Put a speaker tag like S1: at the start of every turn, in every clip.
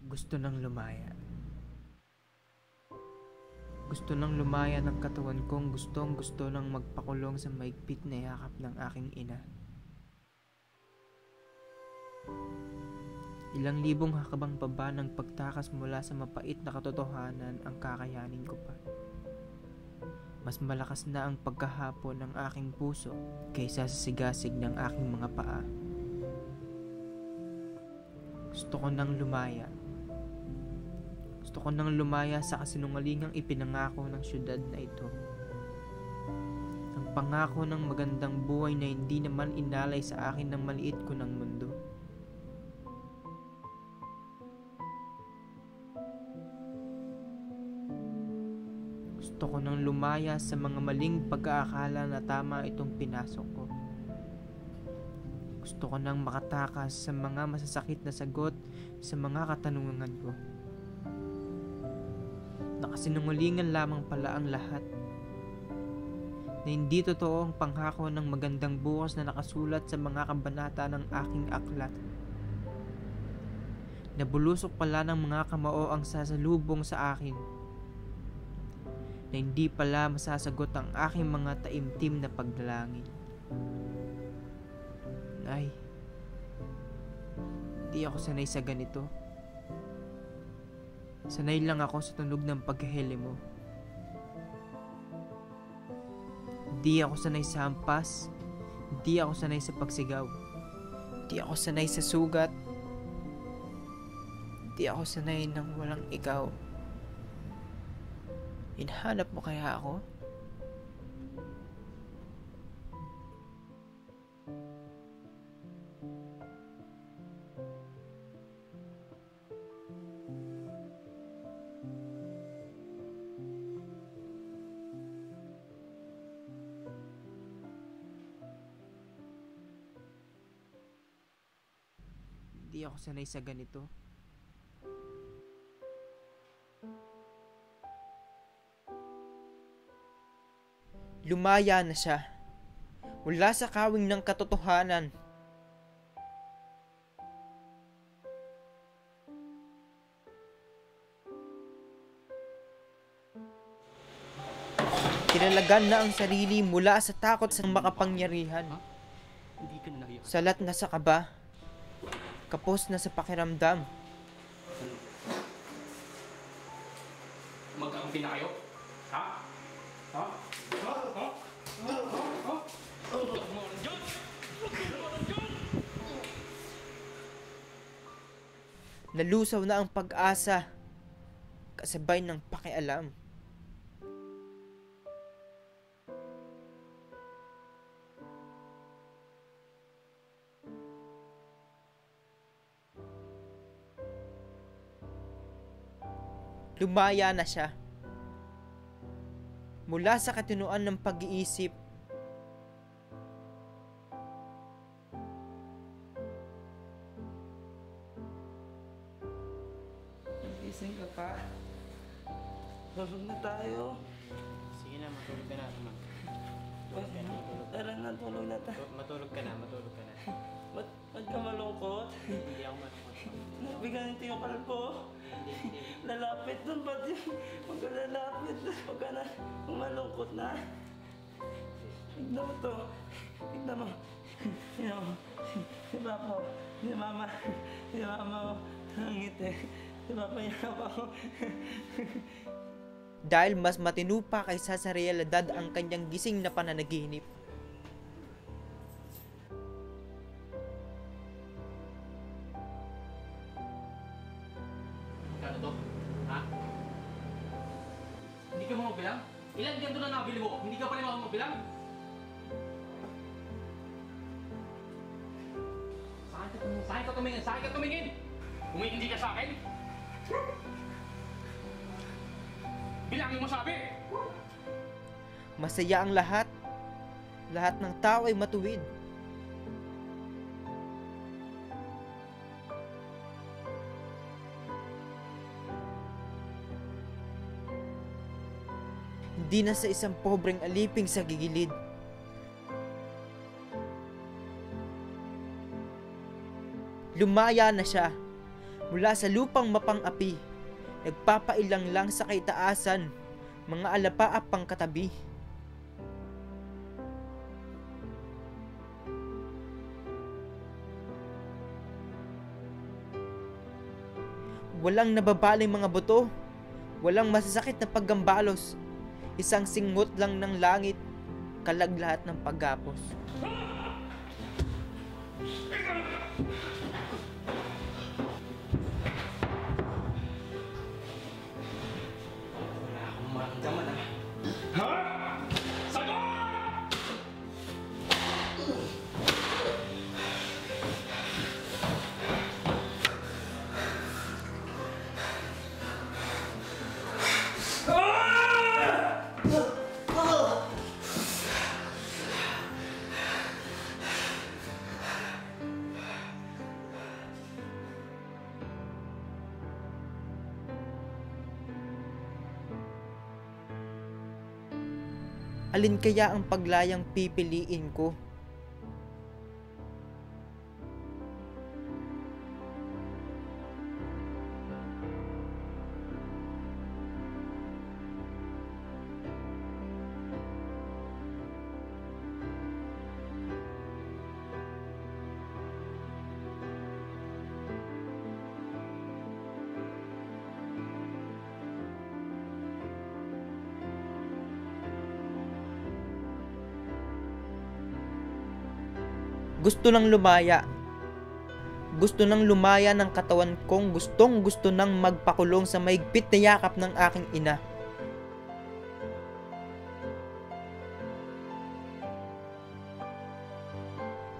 S1: Gusto nang lumaya. Gusto nang lumaya ng katawan kong gusto nang magpakulong sa maigpit na yakap ng aking ina. Ilang libong hakbang pa ba ng pagtakas mula sa mapait na katotohanan ang kakayanin ko pa? Mas malakas na ang pagkahapon ng aking puso kaysa sa sigasig ng aking mga paa. Gusto ko nang lumaya. Gusto ko nang lumaya sa kasinungalingang ipinangako ng syudad na ito. Ang pangako ng magandang buhay na hindi naman inalay sa akin ng maliit ko ng mundo. Gusto ko nang lumaya sa mga maling pag-aakala na tama itong pinasok ko. Gusto ko nang makatakas sa mga masasakit na sagot sa mga katanungan ko. Nakasinungalingan lamang pala ang lahat. Na hindi totoo ang panghako ng magandang bukas na nakasulat sa mga kabanata ng aking aklat. Nabulusok pala ng mga kamao ang sasalubong sa akin. Na hindi pala masasagot ang aking mga taimtim na pagdalangin. Ay, hindi ako sanay sa ganito. Sanay lang ako sa tunog ng paghahili mo. Hindi ako sanay sa hampas. Hindi ako sanay sa pagsigaw. Hindi ako sanay sa sugat. Hindi ako sanay ng walang ikaw. Hinahanap mo kaya ako? Hindi ako sanay sa ganito. Lumaya na siya. Mula sa kawing ng katotohanan. Tinalagan na ang sarili mula sa takot sa makapangyarihan. Salat na sa kaba. Kapos na sa pakiramdam.
S2: Magkakampi na kayo? Ha? Ha?
S1: Nalusaw na ang pag-asa, kasabay ng pakialam. Lumaya na siya. Mula sa katinuan ng pag-iisip,
S3: Gising ka pa? Tulog na tayo.
S2: Sige na, matulog ka na naman.
S3: Tara na, tulog na tayo.
S2: Matulog ka na, matulog ka na.
S3: Ba't ka malungkot?
S2: Hindi ako matulog.
S3: Nabiganito yung kalbo. Lalapit dun, ba't yun? Huwag ka lalapit dun. Huwag ka na. Malungkot na. Tignan mo to. Tignan mo. Tignan mo. Si Papa. Si Mama. Si Mama mo. Ang ngiti. Si Papa yakap ako.
S1: dahil mas matino pa kaysa sa realidad ang kanyang gising na pananaginip.
S2: Kano to? Ha? Hindi ka mo magbilang? Ilan ganito na nabili mo? Hindi ka pa rin ako magbilang? Saan ka tumingin? Saan ka tumingin? Humihindi ka sa akin? Bilangin mo sabi!
S1: Masaya ang lahat. Lahat ng tao ay matuwid. Hindi na sa isang pobreng aliping sa gigilid. Lumaya na siya. Mula sa lupang mapang-api, nagpapailang lang sa kaitaasan, mga alapaapang katabi. Walang nababaling mga buto, walang masasakit na paggambalos, isang singot lang ng langit, kalaglahat ng paggapos.
S2: Wala akong maramdaman ah. Ha? Sagot!
S1: Alin kaya ang paglayang pipiliin ko? Gusto nang lumaya. Gusto nang lumaya ng katawan kong gustong gusto nang magpakulong sa mahigpit na yakap ng aking ina.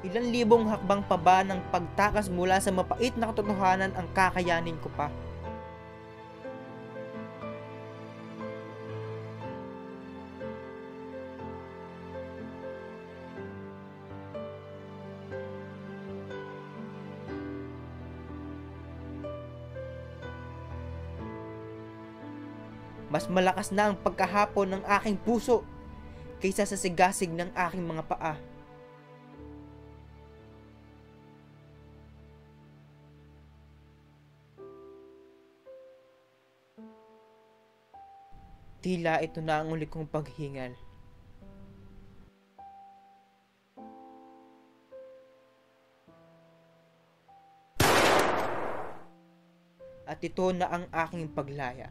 S1: Ilan libong hakbang pa ba ng pagtakas mula sa mapait na katotohanan ang kakayanin ko pa? Mas malakas na ang pagkahapon ng aking puso kaysa sa sigasig ng aking mga paa. Tila ito na ang uli kong paghingal. At ito na ang aking paglaya.